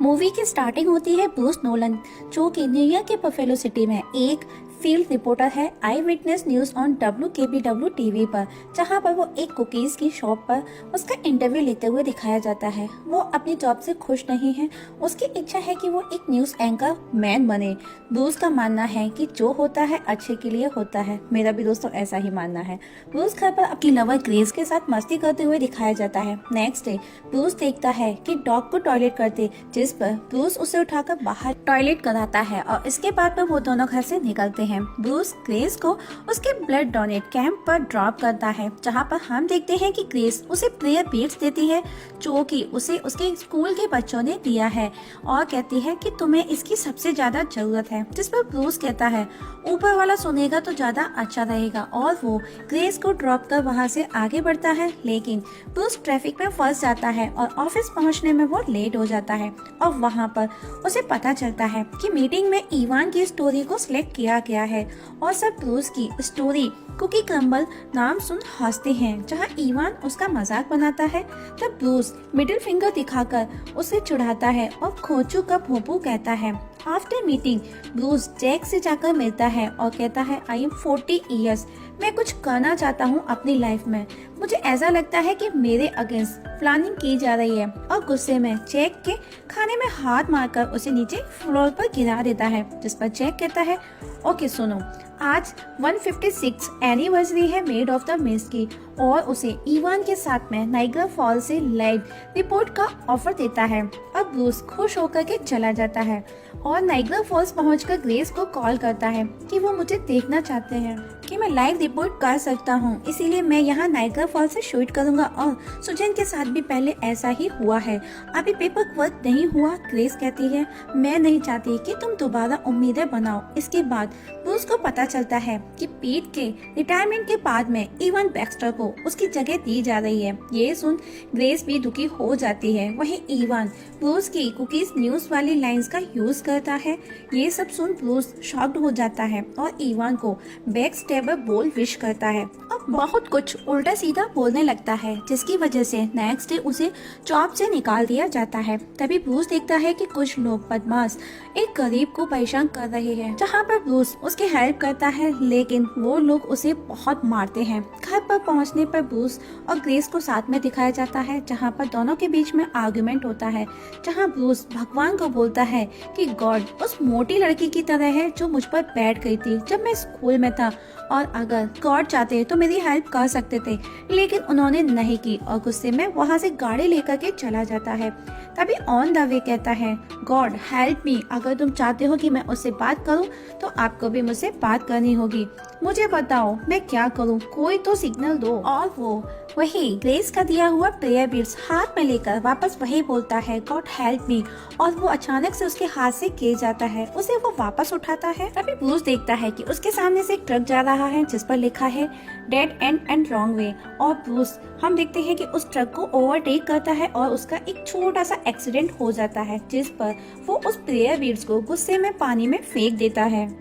Movie की starting होती है ब्रूस नोलन, जो कि न्यूयॉर्क के बफेलो सिटी में एक फील्ड रिपोर्टर है eye witness news on WKBW TV पर, जहां पर वो एक कुकीज की शॉप पर उसका इंटरव्यू लेते हुए दिखाया जाता है। वो अपनी जॉब से खुश नहीं है, उसकी इच्छा है कि वो एक न्यूज एंकर मैन बने। ब्रूस का मानना है कि जो होता है अच्छे के लिए होता है। मेरा भी दोस्तों ऐसा ही मानना है। ब्रूस घर पर अपनी लवर ग्रेस के साथ मस्ती करते हुए दिखाया जाता है। नेक्स्ट डे ब्रूस देखता है कि डॉग को टॉयलेट करते, जिस पर ब्रूस उसे उठाकर बाहर टॉयलेट कराता है और इसके बाद में वो दोनों घर से निकलते हैं। ब्रूस ग्रेस को उसके ब्लड डोनेट कैंप पर ड्रॉप करता है, जहां पर हम देखते हैं कि ग्रेस उसे प्रेयर बीट्स देती है, जो कि उसे उसके स्कूल के बच्चों ने दिया है, और कहती है कि तुम्हें इसकी सबसे ज्यादा जरूरत है। जिस पर ब्रूस कहता है ऊपर वाला सुनेगा तो ज्यादा अच्छा रहेगा, और वो ग्रेस को ड्रॉप कर वहां से आगे बढ़ता है। लेकिन ब्रूस ट्रैफिक में फंस जाता है और ऑफिस पहुंचने में वो लेट हो जाता है, और वहां पर उसे पता चलता है कि मीटिंग में इवान की स्टोरी को सिलेक्ट किया गया है, और सब ब्रूस की स्टोरी कुकी क्रम्बल नाम सुन हंसते हैं। जहां इवान उसका मजाक बनाता है, तब ब्रूस मिडिल फिंगर दिखाकर उसे चिढ़ाता है और खोचू का भोपू कहता है। आफ्टर मीटिंग ब्रूस जैक से जाकर मिलता है और कहता है आई एम 40 ईयर्स, मैं कुछ करना चाहता हूँ अपनी लाइफ में। मुझे ऐसा लगता है कि मेरे अगेंस्ट प्लानिंग की जा रही है, और गुस्से में जैक के खाने में हाथ मारकर उसे नीचे फ्लोर पर गिरा देता है। जिस पर जैक कहता है ओके सुनो, आज 156 एनिवर्सरी है मेड ऑफ द मिस की, और उसे इवान के साथ में नाइग्रा फॉल से लाइव रिपोर्ट का ऑफर देता है। अब ब्रूस खुश होकर के चला जाता है और नाइग्रा फॉल्स पहुंचकर ग्रेस को कॉल करता है कि वो मुझे देखना चाहते हैं कि मैं लाइव रिपोर्ट कर सकता हूं, इसीलिए मैं यहाँ नाइग्रा फॉल से शूट करूंगा, और सुजन के साथ भी पहले ऐसा ही हुआ है, अभी पेपर वर्क नहीं हुआ। ग्रेस कहती है मैं नहीं चाहती कि तुम दोबारा उम्मीदें बनाओ। इसके बाद ब्रूस को पता चलता है कि पीट के रिटायरमेंट के बाद में इवान बैक्स्टर को उसकी जगह दी जा रही है। ये सुन ग्रेस भी दुखी हो जाती है। वहीं इवान ब्रूस की कुकीज न्यूज वाली लाइंस का यूज करता है। ये सब सुन ब्रूस शॉक्ड हो जाता है और इवान को बैक स्टेबर बोल विश करता है और बहुत कुछ उल्टा सीधा बोलने लगता है, जिसकी वजह से नेक्स्ट डे उसे जॉब से निकाल दिया जाता है। तभी ब्रूस देखता है कि कुछ लोग बदमाश एक गरीब को परेशान कर रहे हैं, जहाँ पर ब्रूस उसकी हेल्प करता है, लेकिन वो लोग उसे बहुत मारते हैं। घर पर पहुँचने पर ब्रूस और ग्रेस को साथ में दिखाया जाता है, जहाँ पर दोनों के बीच में आर्गुमेंट होता है, जहाँ ब्रूस भगवान को बोलता है कि गॉड उस मोटी लड़की की तरह है जो मुझ पर बैठ गई थी जब मैं स्कूल में था, और अगर गॉड चाहते तो मेरी हेल्प कर सकते थे, लेकिन उन्होंने नहीं की, और गुस्से में वहाँ से गाड़ी लेकर के चला जाता है। तभी ऑन द वे कहता है गॉड हेल्प मी, अगर तुम चाहते हो कि मैं उससे बात करूं तो आपको भी मुझसे बात करनी होगी। मुझे बताओ मैं क्या करूं, कोई तो सिग्नल दो। और वो वही ग्रेस का दिया हुआ प्रेयर बीट्स हाथ में लेकर वापस वही बोलता है गॉड हेल्प मी, और वो अचानक से उसके हाथ से गिर जाता है। उसे वो वापस उठाता है। तभी ब्रूस देखता है कि उसके सामने से एक ट्रक जा रहा है जिस पर लिखा है dead and and wrong way, और ब्रूस हम देखते हैं कि उस ट्रक को ओवरटेक करता है और उसका एक छोटा सा एक्सीडेंट हो जाता है, जिस पर वो उस प्रेयर बीट्स को गुस्से में पानी में फेंक देता है।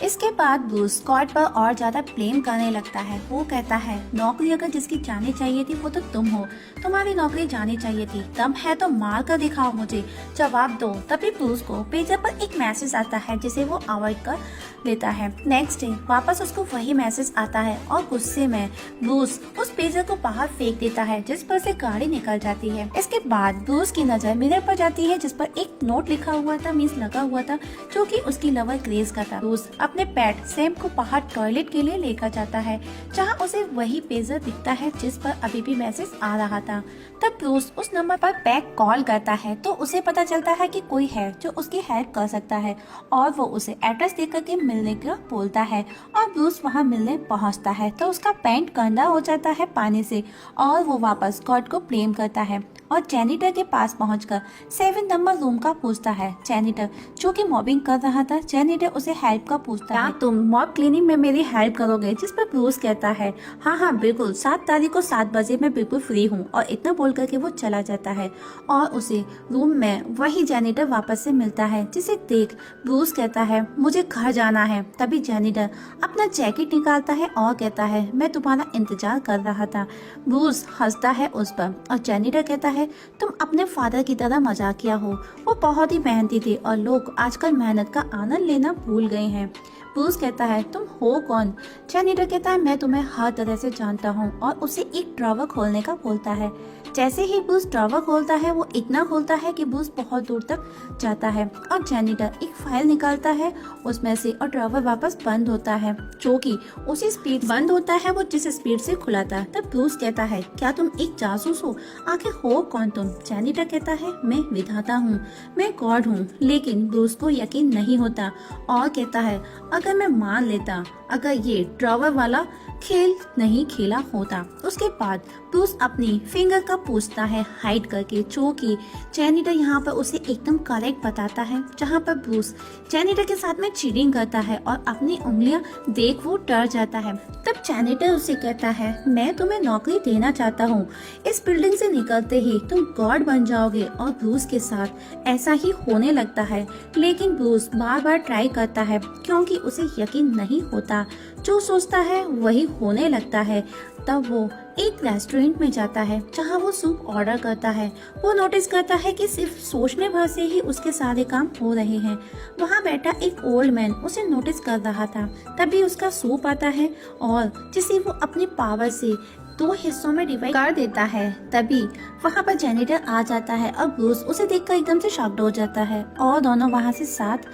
इसके बाद ब्रूस स्कॉट पर और ज्यादा ब्लेम करने लगता है। वो कहता है नौकरी अगर जिसकी जानी चाहिए थी वो तो तुम हो, तुम्हारी नौकरी जानी चाहिए थी, दम है तो मार कर दिखाओ, मुझे जवाब दो। तभी ब्रूस को पेजर पर एक मैसेज आता है जिसे वो अवॉइड कर लेता है। नेक्स्ट डे वापस उसको वही मैसेज आता है और गुस्से में ब्रूस उस पेजर को बाहर फेंक देता है, जिस पर से गाड़ी निकल जाती है। इसके बाद ब्रूस की नजर मिरर पर जाती है जिस पर एक नोट लिखा हुआ था, मीन्स लगा हुआ था, जो कि उसकी लवर ग्रेस का था। ब्रूस अपने पेट सैम को बाहर टॉयलेट के लिए लेकर जाता है, जहां उसे वही पेजर दिखता है जिस पर अभी भी मैसेज आ रहा था। तब ब्रूस उस नंबर पर बैक कॉल करता है तो उसे पता चलता है कि कोई है जो उसकी हेल्प कर सकता है, और वो उसे एड्रेस देकर के मिलने का बोलता है, और ब्रूस वहां मिलने पहुंचता है तो उसका पैंट गंदा हो जाता है पानी से, और वो वापस गॉड को ब्लेम करता है और जेनिटर के पास पहुंचकर 7 नंबर रूम का पूछता है। जेनिटर जो कि मॉबिंग कर रहा था, जेनिटर उसे हेल्प का पूछता है तुम मॉब क्लीनिंग में मेरी हेल्प करोगे, जिस पर ब्रूस कहता है हाँ हाँ बिल्कुल, 7 तारीख को 7 बजे मैं बिल्कुल फ्री हूँ, और इतना बोल करके वो चला जाता है और उसे रूम में वही जेनिटर वापस से मिलता है, जिसे देख ब्रूस कहता है मुझे घर जाना है। तभी जेनिटर अपना जैकेट निकालता है और कहता है मैं तुम्हारा इंतजार कर रहा था। ब्रूस हंसता है उस पर और जेनिटर कहता है है तुम अपने फादर की तरह मजाकिया हो। वो बहुत ही मेहनती थे और लोग आजकल मेहनत का आनंद लेना भूल गए हैं। ब्रूस कहता है तुम हो कौन? जैनिटर कहता है मैं तुम्हें हर तरह से जानता हूँ और उसे एक ड्रॉवर खोलने का बोलता है। जैसे ही ब्रूस ड्रॉवर खोलता है वो इतना खोलता है कि ब्रूस बहुत दूर तक जाता है और जैनिटर एक फाइल निकालता है उसमें से और ड्रॉवर वापस बंद होता है, जो कि उसी स्पीड बंद होता है वो जिस स्पीड से खुला था। तब ब्रूस कहता है क्या तुम एक जासूस हो? आखिर हो कौन तुम? जैनिटर कहता है मैं विधाता हूँ, मैं गॉड हूँ। लेकिन ब्रूस को यकीन नहीं होता और कहता है अगर मैं मान लेता अगर ये ड्रॉवर वाला खेल नहीं खेला होता। उसके बाद ब्रूस अपनी फिंगर का पूछता है हाइड करके, जो कि जैनिटर यहाँ पर उसे एकदम करेक्ट बताता है, जहाँ पर ब्रूस जैनिटर के साथ में चीटिंग करता है और अपनी उंगलियां देख वो डर जाता है। तब जैनिटर उसे कहता है मैं तुम्हें नौकरी देना चाहता हूँ, इस बिल्डिंग से निकलते ही तुम गॉड बन जाओगे। और ब्रूस के साथ ऐसा ही होने लगता है, लेकिन ब्रूस बार बार ट्राई करता है क्योंकि उसे यकीन नहीं होता, जो सोचता है वही होने लगता है। तब वो एक रेस्टोरेंट में जाता है जहाँ वो सूप ऑर्डर करता है। वो नोटिस करता है कि सिर्फ सोचने भर से ही उसके सारे काम हो रहे हैं। वहाँ बैठा एक ओल्ड मैन उसे नोटिस कर रहा था। तभी उसका सूप आता है और जिसे वो अपनी पावर से 2 हिस्सों में डिवाइड कर देता है। तभी वहाँ पर जैनिटर आ जाता है और ब्रूस उसे देखकर एकदम से शॉक्ड हो जाता है और दोनों वहाँ से साथ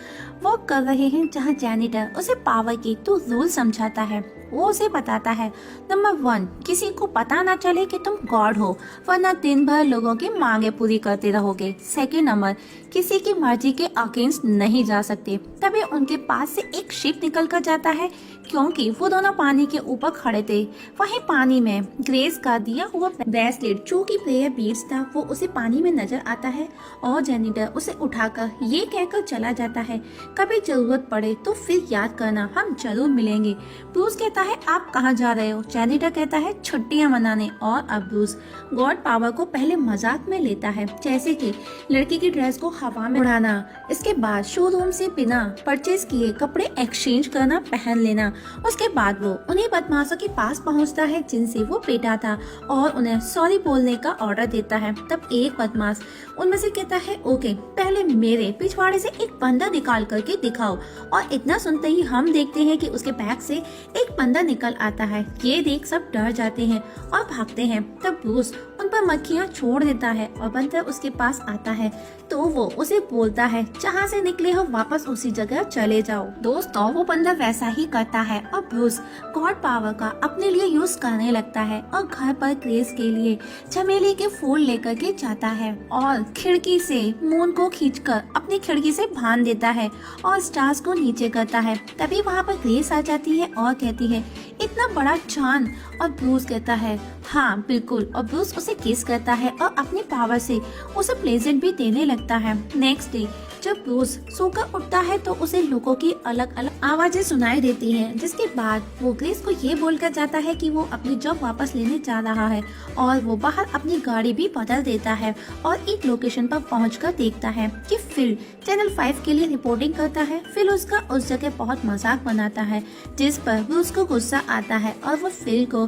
वॉक कर रहे हैं, जहाँ जैनिटर उसे पावर की 2 रूल समझाता है। वो उसे बताता है नंबर 1 किसी को पता ना चले कि तुम गॉड हो, वरना दिन भर लोगों की मांगे पूरी करते रहोगे। सेकंड नंबर किसी की मर्जी के अगेंस्ट नहीं जा सकते। तभी उनके पास से एक शिप निकल कर जाता है, क्योंकि वो दोनों पानी के ऊपर खड़े थे। वहीं पानी में ग्रेस का दिया हुआ ब्रेसलेट जो कि प्रेयर बीड्स था वो उसे पानी में नजर आता है और जैनिटर उसे उठाकर ये कहकर चला जाता है कभी जरूरत पड़े तो फिर याद करना, हम जरूर मिलेंगे। ब्रूस कहता है आप कहाँ जा रहे हो? जैनिटर कहता है छुट्टियां मनाने। और अब ब्रूस गॉड पावर को पहले मजाक में लेता है, जैसे कि लड़की की ड्रेस को हवा में उड़ाना, इसके बाद शोरूम से बिना परचेज किए कपड़े एक्सचेंज करना, पहन लेना। उसके बाद वो उन्हीं बदमाशों के पास पहुंचता है जिनसे वो पेटा था और उन्हें सॉरी बोलने का ऑर्डर देता है। तब एक बदमाश उनमें से कहता है ओके, पहले मेरे पिछवाड़े से एक बंदा निकाल करके दिखाओ। और इतना सुनते ही हम देखते हैं कि उसके बैग से एक बंदा निकल आता है। ये देख सब डर जाते हैं और भागते हैं। तब ब्रूस उन पर मक्खियाँ छोड़ देता है और बंदर उसके पास आता है तो वो उसे बोलता है जहाँ से निकले हो वापस उसी जगह चले जाओ। दोस्तों वो बंदर वैसा ही करता है और ब्रूस गॉड पावर का अपने लिए यूज करने लगता है और घर पर ग्रेस के लिए चमेली के फूल लेकर के जाता है और खिड़की से मून को खींचकर अपनी खिड़की से बांध देता है और स्टार्स को नीचे करता है। तभी वहाँ पर ग्रेस आ जाती है और कहती है इतना बड़ा चांद। और ब्रूस कहता है हाँ बिल्कुल, और ब्रूस उसे किस करता है और अपनी पावर से उसे प्लेजेंट भी देने लगता है। नेक्स्ट डे जब ब्रूस सोकर उठता है तो उसे लोगों की अलग अलग आवाजें सुनाई देती हैं, जिसके बाद वो ग्रेस को ये बोलकर जाता है कि वो अपनी जॉब वापस लेने जा रहा है और वो बाहर अपनी गाड़ी भी बदल देता है और एक लोकेशन पर पहुंचकर देखता है कि फिल चैनल 5 के लिए रिपोर्टिंग करता है। फिल उसका उस जगह बहुत मजाक बनाता है, जिस पर ब्रूस को गुस्सा आता है और वो फिल को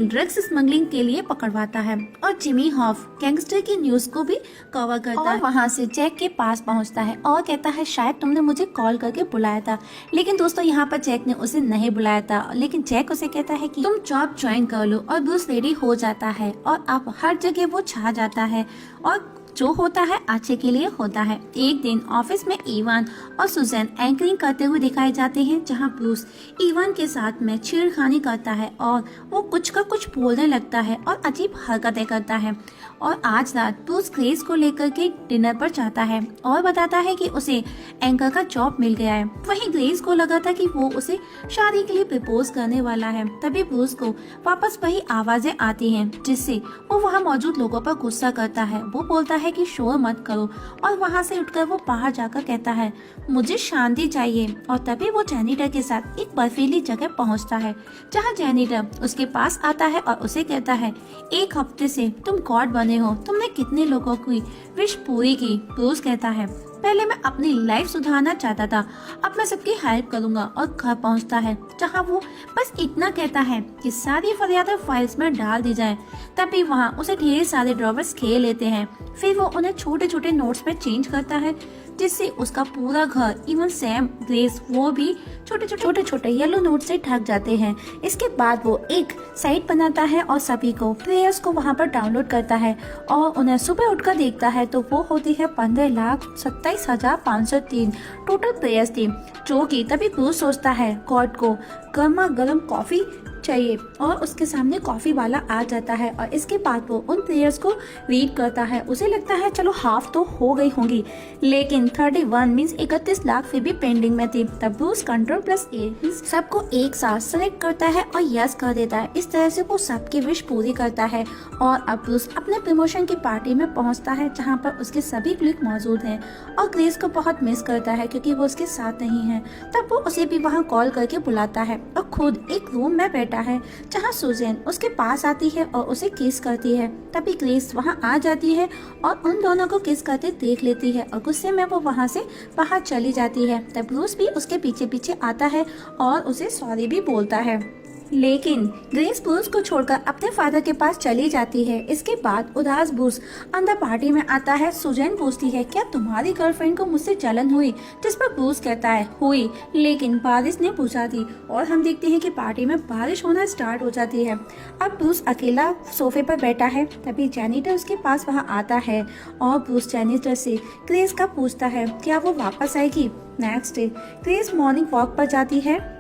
ड्रग्स स्मगलिंग के लिए पकड़वाता है और जिमी हॉफ गैंगस्टर की न्यूज को भी कवर करता है। वहाँ से जैक के पास पहुँचता है और कहता है शायद तुमने मुझे कॉल करके बुलाया था। लेकिन दोस्तों यहाँ पर जैक ने उसे नहीं बुलाया था, लेकिन जैक उसे कहता है कि तुम जॉब ज्वाइन कर लो और ब्रूस रेडी हो जाता है और अब हर जगह वो छा जाता है और जो होता है अच्छे के लिए होता है। एक दिन ऑफिस में इवान और सुजैन एंकरिंग करते हुए दिखाए जाते हैं, जहां ब्रूस इवान के साथ में छेड़खानी करता है और वो कुछ का कुछ बोलने लगता है और अजीब हरकतें करता है। और आज रात ब्रूस ग्रेस को लेकर के डिनर पर जाता है और बताता है कि उसे एंकर का जॉब मिल गया है। वहीं ग्रेस को लगा था कि वो उसे शादी के लिए प्रपोज करने वाला है। तभी ब्रूस को वापस वही आवाजें आती हैं, जिससे वो वहाँ मौजूद लोगों पर गुस्सा करता है। वो बोलता है कि शोर मत करो और वहाँ से उठकर वो बाहर जाकर कहता है मुझे शांति चाहिए। और तभी वो जैनिटर के साथ एक बर्फीली जगह पहुँचता है, जहाँ जैनिटर उसके पास आता है और उसे कहता है 1 हफ्ते से तुम गॉड बने हो, तुमने कितने लोगों की विश पूरी की? ब्रूस कहता है पहले मैं अपनी लाइफ सुधारना चाहता था, अब मैं सबकी हेल्प करूंगा। और घर पहुंचता है जहां वो बस इतना कहता है कि सारी फरियादें फाइल्स में डाल दी जाए। तभी वहां उसे ढेर सारे ड्रॉवर्स खेल लेते हैं। फिर वो उन्हें छोटे छोटे नोट्स में चेंज करता है, जिससे उसका पूरा घर, इवन सैम, ग्रेस, वो भी छोटे छोटे येलो नोट से ढक जाते हैं। इसके बाद वो एक साइट बनाता है और सभी को प्रेयर्स को वहां पर डाउनलोड करता है और उन्हें सुबह उठकर देखता है तो वो होती है 15,27,503 टोटल प्रेयर्स थी। जो कि तभी ब्रूस सोचता है गॉड को गर्मा गर्म कॉफी चाहिए और उसके सामने कॉफी वाला आ जाता है और इसके बाद वो उन प्रेयर्स को रीड करता है। उसे लगता है चलो हाफ तो हो गई होंगी, लेकिन 31 मीन्स 31 लाख फिर भी पेंडिंग में थी। तब ब्रूस Ctrl+A सबको एक साथ सेलेक्ट करता है और यस कर देता है। इस तरह से वो सबकी विश पूरी करता है और अब ब्रूस अपने प्रमोशन की पार्टी में पहुंचता है जहां पर उसके सभी क्लिक मौजूद हैं और ग्रेस को बहुत मिस करता है क्योंकि वो उसके साथ नहीं है। तब वो उसे भी वहां कॉल करके बुलाता है और खुद एक रूम में बैठा है जहां सुजैन उसके पास आती है और उसे किस करती है। तभी ग्रेस वहां आ जाती है और उन दोनों को किस करते देख लेती है और गुस्से में वो वहां से बाहर चली जाती है। तब ब्रूस भी उसके पीछे पीछे आता है और उसे सॉरी भी बोलता है, लेकिन ग्रेस ब्रूस को छोड़कर अपने फादर के पास चली जाती है। इसके बाद उदास ब्रूस अंदर पार्टी में आता है। सुजैन पूछती है क्या तुम्हारी गर्लफ्रेंड को मुझसे जलन हुई, जिस पर ब्रूस कहता है हुई, लेकिन बारिश ने पूछा थी। और हम देखते हैं कि पार्टी में बारिश होना स्टार्ट हो जाती है। अब ब्रूस अकेला सोफे पर बैठा है। तभी जैनिटर उसके पास वहाँ आता है और ब्रूस जैनिटर से ग्रेस का पूछता है क्या वो वापस आएगी। Next day grace morning walk पर जाती है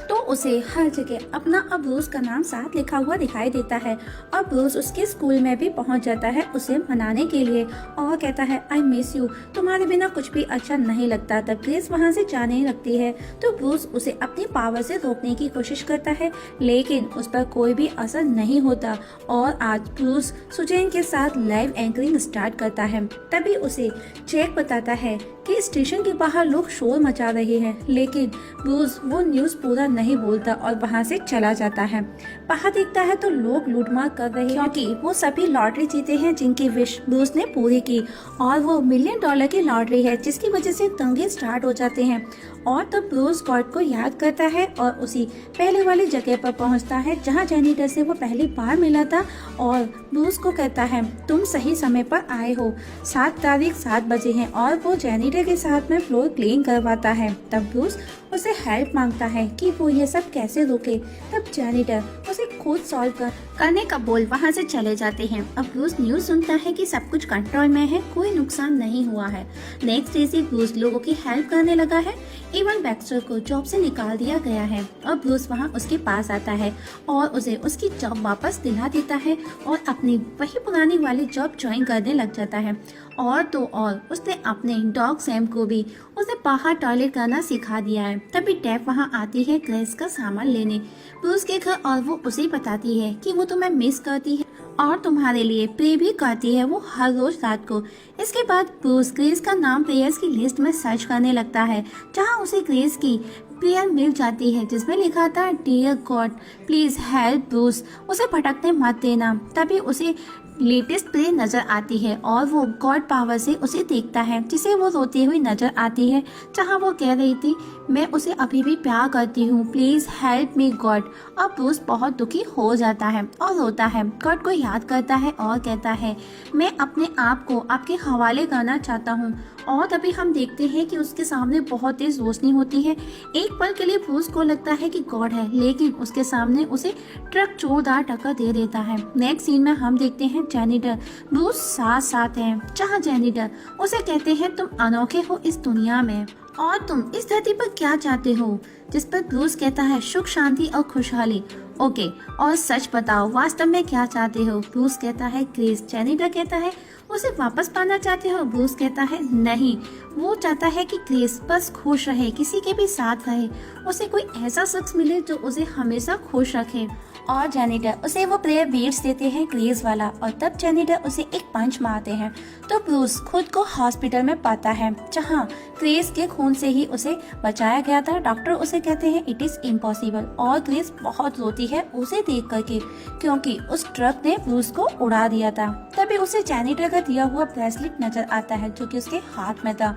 तो उसे हर जगह अपना और ब्रूस का नाम साथ लिखा हुआ दिखाई देता है और ब्रूस उसके स्कूल में भी पहुंच जाता है उसे मनाने के लिए और कहता है आई मिस यू, तुम्हारे बिना कुछ भी अच्छा नहीं लगता। तब ग्रेस वहां से जाने लगती है तो ब्रूस उसे अपनी पावर से रोकने की कोशिश करता है, लेकिन उस पर कोई भी असर नहीं होता और आज ब्रूस सुजैन के साथ लाइव एंकरिंग स्टार्ट करता है। तभी उसे जैक बताता है कि स्टेशन के बाहर लोग शोर मचा रहे हैं, लेकिन ब्रूस वो न्यूज पूरा नहीं बोलता और वहां से चला जाता है। बाहर देखता है तो लोग लूटमार कर रहे हैं क्योंकि वो सभी लॉटरी जीते हैं जिनकी विश ब्रूस ने पूरी की और वो $1 मिलियन की लॉटरी है जिसकी वजह से दंगे स्टार्ट हो जाते हैं। और तब ब्रूस गॉड को याद करता है और उसी पहले वाली जगह पर पहुंचता है जहां जैनिटर से वो पहली बार मिला था और ब्रूस को कहता है तुम सही समय पर आए हो, 7 तारीख 7 बजे है और वो जैनिटर के साथ में फ्लोर क्लीन करवाता है। तब ब्रूस उसे हेल्प मांगता है कि वो ये सब कैसे रोके। तब जैनिटर उसे खुद सॉल्व करने का बोल वहाँ से चले जाते हैं। अब ब्रूस न्यूज सुनता है कि सब कुछ कंट्रोल में है, कोई नुकसान नहीं हुआ है। नेक्स्ट डे से ब्रूस लोगों की हेल्प करने लगा है। इवन बैक्स्टर को जॉब से निकाल दिया गया है और ब्रूस वहाँ उसके पास आता है और उसे उसकी जॉब वापस दिला देता है और अपनी वही पुरानी वाली जॉब ज्वाइन करने लग जाता है। और तो और उसने अपने डॉग सैम को भी उसे बाहर टॉयलेट करना सिखा दिया है। तभी टैप वहाँ आती है ग्रेस का सामान लेने ब्रूस के घर और वो उसे बताती है कि वो तुम्हें मिस करती है और तुम्हारे लिए प्रे भी करती है वो हर रोज रात को। इसके बाद ब्रूस ग्रेस का नाम प्रेयर्स की लिस्ट में सर्च करने लगता है जहाँ उसे ग्रेस की प्रेयर मिल जाती है जिसमें लिखा था dear God please help Bruce, उसे भटकने मत देना। तभी उसे लेटेस्ट प्रे नजर आती है और वो गॉड पावर से उसे देखता है जिसे वो रोती हुई नजर आती है जहाँ वो कह रही थी मैं उसे अभी भी प्यार करती हूँ, प्लीज हेल्प मी गॉड। और ब्रूस बहुत दुखी हो जाता है और रोता है, गॉड को याद करता है और कहता है मैं अपने आप को आपके हवाले करना चाहता हूँ। और तभी हम देखते हैं कि उसके सामने बहुत तेज रोशनी होती है। एक पल के लिए ब्रूस को लगता है कि गॉड है, लेकिन उसके सामने उसे ट्रक जोरदार टक्कर दे देता है। नेक्स्ट सीन में हम देखते हैं जैनिटर ब्रूस साथ साथ हैं जहाँ जैनिटर उसे कहते हैं तुम अनोखे हो इस दुनिया में और तुम इस धरती पर क्या चाहते हो, जिस पर ब्रूस कहता है सुख शांति और खुशहाली। ओके, और सच बताओ वास्तव में क्या चाहते हो। ब्रूस कहता है ग्रेस। जैनिटर कहता है उसे वापस पाना चाहते हो। ब्रूस कहता है नहीं, वो चाहता है कि ग्रेस बस खुश रहे, किसी के भी साथ रहे, उसे कोई ऐसा शख्स मिले जो उसे हमेशा खुश रखे। और जेनिटर उसे वो प्रेयर बीट्स देते हैं क्रेज वाला, और तब जेनिटर उसे एक पंच मारते हैं तो ब्रूस खुद को हॉस्पिटल में पाता है जहां क्रेज के खून से ही उसे बचाया गया था। डॉक्टर उसे कहते हैं इट इज इम्पॉसिबल, और क्रेज बहुत रोती है उसे देख करके क्योंकि उस ट्रक ने ब्रूस को उड़ा दिया था। तभी उसे जेनिटर का दिया हुआ ब्रेसलेट नजर आता है जो कि उसके हाथ में था।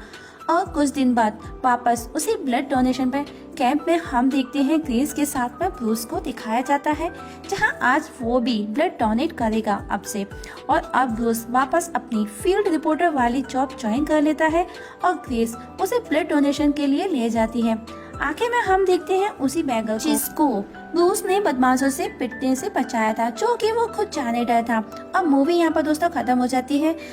और कुछ दिन बाद वापस उसी ब्लड डोनेशन पे कैंप में हम देखते हैं क्रेज के साथ में ब्रूस को दिखाया जाता है जहां आज वो भी ब्लड डोनेट करेगा अब से। और अब ब्रूस वापस अपनी फील्ड रिपोर्टर वाली जॉब ज्वाइन कर लेता है और क्रेज उसे ब्लड डोनेशन के लिए ले जाती है। आखिर में हम देखते हैं उसी बैगर को जिसको ब्रूस ने बदमाशों से पिटने से बचाया था, जो कि वो खुद जेनिटर था। अब मूवी यहाँ पर दोस्तों खत्म हो जाती है।